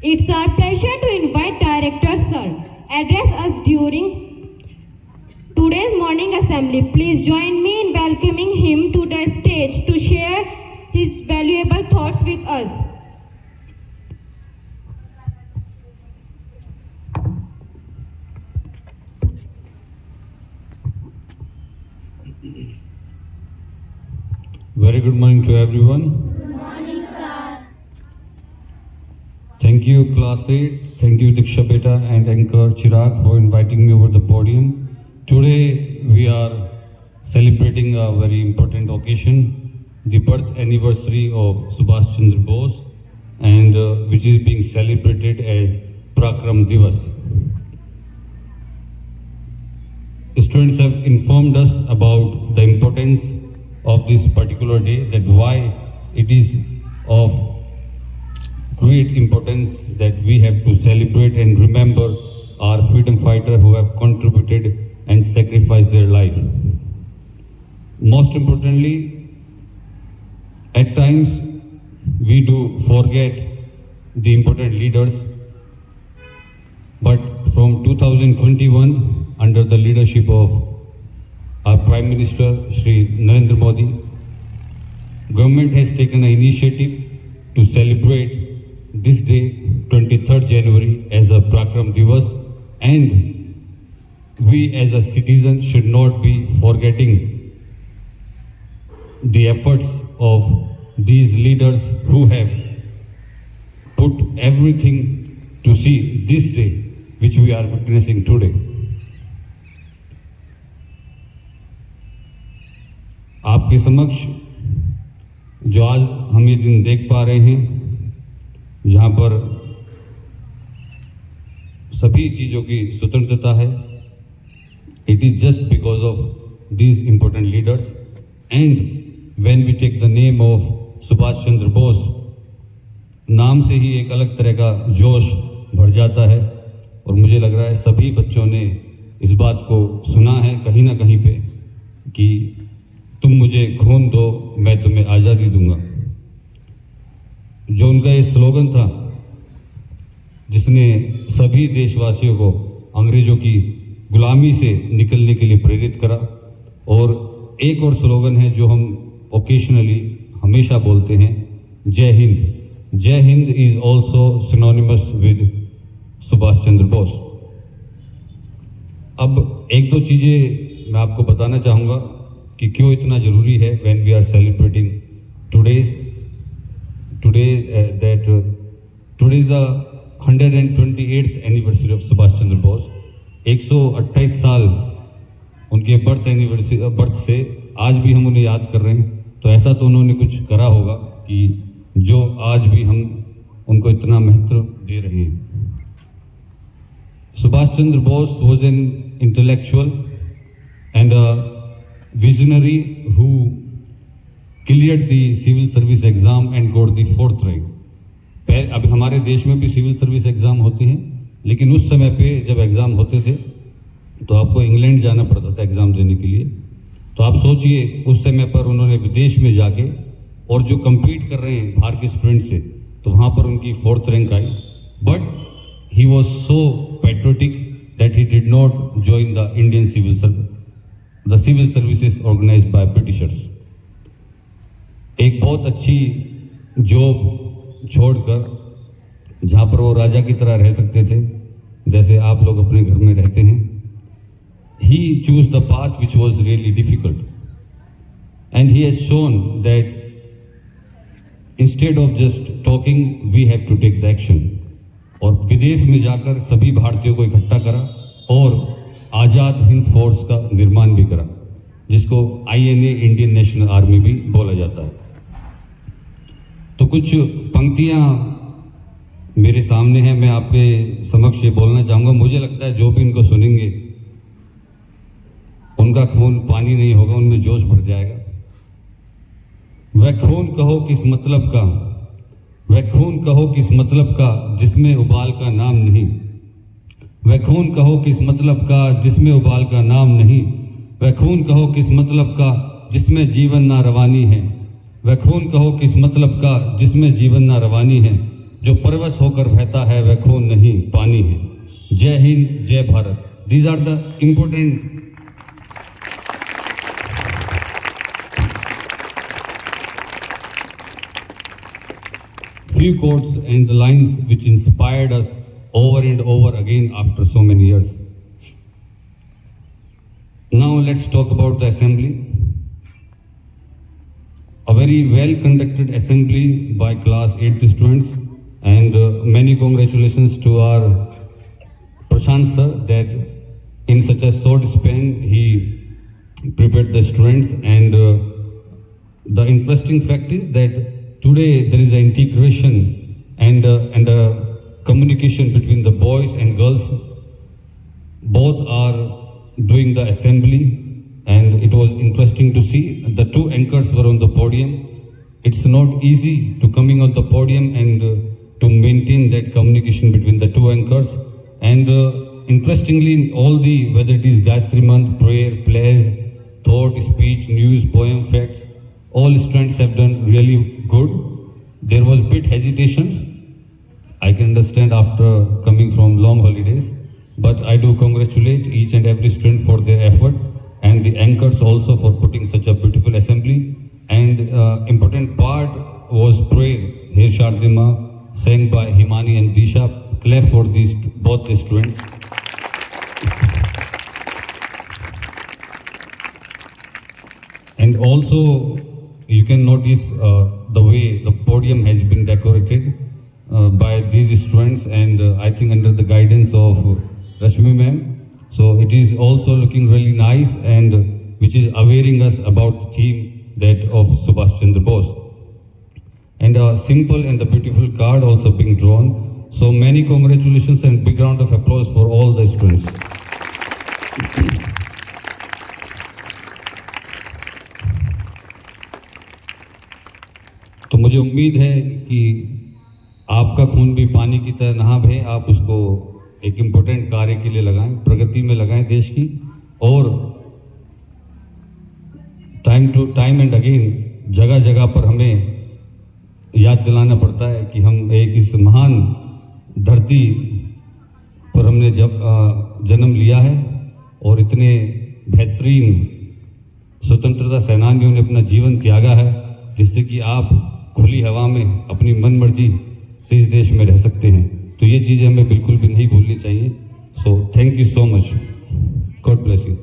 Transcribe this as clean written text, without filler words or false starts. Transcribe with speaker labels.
Speaker 1: It's our pleasure to invite Director Sir address us during today's morning assembly. Please join me in welcoming him to the stage to share his valuable thoughts with us.
Speaker 2: Very good morning to everyone.
Speaker 3: Good morning, sir.
Speaker 2: Thank you, Class 8. Thank you, Diksha Beta and Anchor Chirag for inviting me over the podium. Today, we are celebrating a very important occasion, the birth anniversary of Subhash Chandra Bose, and which is being celebrated as Parakram Divas. Students have informed us about the importance of this particular day, that why it is of great importance that we have to celebrate and remember our freedom fighter who have contributed and sacrificed their life. Most importantly, at times we do forget the important leaders, but from 2021, under the leadership of our Prime Minister Shri Narendra Modi, government has taken an initiative to celebrate this day, 23rd January, as a Parakram Divas, and we as a citizen should not be forgetting the efforts of these leaders who have put everything to see this day which we are witnessing today. आपके समक्ष जो आज हम ये दिन देख पा रहे हैं, जहाँ पर सभी चीज़ों की स्वतंत्रता है, it is just because of these important leaders. And when we take the name of Subhash Chandra Bose, नाम से ही एक अलग तरह का जोश भर जाता है, और मुझे लग रहा है सभी बच्चों ने इस बात को सुना है कहीं ना कहीं पे कि तुम मुझे खून दो मैं तुम्हें आज़ादी दूंगा। जो उनका ये स्लोगन था जिसने सभी देशवासियों को अंग्रेजों की गुलामी से निकलने के लिए प्रेरित करा, और एक और स्लोगन है जो हम ओकेशनली हमेशा बोलते हैं, Jai Hind. Jai Hind is also synonymous with Subhash Chandra Bose. अब एक दो चीज़ें मैं आपको बताना चाहूँगा कि क्यों इतना ज़रूरी है when we are celebrating today that today is the 128th anniversary of Subhash Chandra Bose। 128 साल उनके बर्थ से आज भी हम उन्हें याद कर रहे हैं, तो ऐसा तो उन्होंने कुछ करा होगा कि जो आज भी हम उनको इतना महत्व दे रहे हैं। Subhash Chandra Bose was an intellectual and a visionary who cleared the civil service exam and got the 4th rank। अब हमारे देश में भी सिविल सर्विस एग्ज़ाम होते हैं, लेकिन उस समय पे जब एग्ज़ाम होते थे तो आपको इंग्लैंड जाना पड़ता था एग्ज़ाम देने के लिए। तो आप सोचिए उस समय पर उन्होंने विदेश में जाके और जो कम्पीट कर रहे हैं बाहर के स्टूडेंट से, तो वहाँ पर उनकी 4th रैंक आई। But he was so patriotic that he did not join the Indian civil services organized by Britishers. एक बहुत अच्छी जॉब छोड़कर, जहाँ पर वो राजा की तरह रह सकते थे जैसे आप लोग अपने घर में रहते हैं, he chose the path which was really difficult, and he has shown that instead of just talking we have to take the action। और विदेश में जाकर सभी भारतीयों को इकट्ठा करा और आज़ाद हिंद फोर्स का निर्माण भी करा, जिसको INA इंडियन नेशनल आर्मी भी बोला जाता है। तो कुछ पंक्तियां मेरे सामने हैं, मैं आपके समक्ष ये बोलना चाहूँगा। मुझे लगता है जो भी इनको सुनेंगे उनका खून पानी नहीं होगा, उनमें जोश भर जाएगा। वह खून कहो किस मतलब का, वह खून कहो किस मतलब का जिसमें उबाल का नाम नहीं, वह खून कहो किस मतलब का जिसमें उबाल का नाम नहीं, वह खून कहो किस मतलब का जिसमें जीवन ना रवानी है, वह खून कहो किस मतलब का जिसमें जीवन ना रवानी है, जो परवश होकर बहता है वह खून नहीं पानी है। जय हिंद, जय Bharat. These are the important few quotes and the lines which inspired us over and over again after so many years. Now let's talk about the assembly. A very well conducted assembly by class 8th students, and many congratulations to our Prashant sir that in such a short span he prepared the students, and the interesting fact is that today there is an integration and a communication between the boys and girls. Both are doing the assembly, and it was interesting to see the two anchors were on the podium. It's not easy to coming on the podium and to maintain that communication between the two anchors. And interestingly, all the, whether it is Gayatri Mantra, prayer, plays, thought, speech, news, poem, facts, all students have done really good. There was bit hesitations, I can understand after coming from long holidays, but I do congratulate each and every student for their effort, and the anchors also for putting such a beautiful assembly. And important part was prayer. Here Shardima sang by Himani and Disha. Clap for these both the students. And also you can notice the way the podium has been decorated by these students, and I think under the guidance of Rashmi ma'am. So it is also looking really nice, and which is awareing us about the theme that of Subhash Chandra Bose. And a simple and a beautiful card also being drawn. So many congratulations and big round of applause for all the students. तो मुझे उम्मीद है कि आपका खून भी पानी की तरह नहा बहे, आप उसको एक इम्पोर्टेंट कार्य के लिए लगाएं, प्रगति में लगाएं देश की। और टाइम एंड अगेन जगह जगह पर हमें याद दिलाना पड़ता है कि हम एक इस महान धरती पर हमने जन्म लिया है, और इतने बेहतरीन स्वतंत्रता सेनानियों ने अपना जीवन त्यागा है, जिससे कि आप खुली हवा में अपनी मन मर्जी से इस देश में रह सकते हैं। तो ये चीज़ें हमें बिल्कुल भी नहीं भूलनी चाहिए। So thank you so much. God bless you.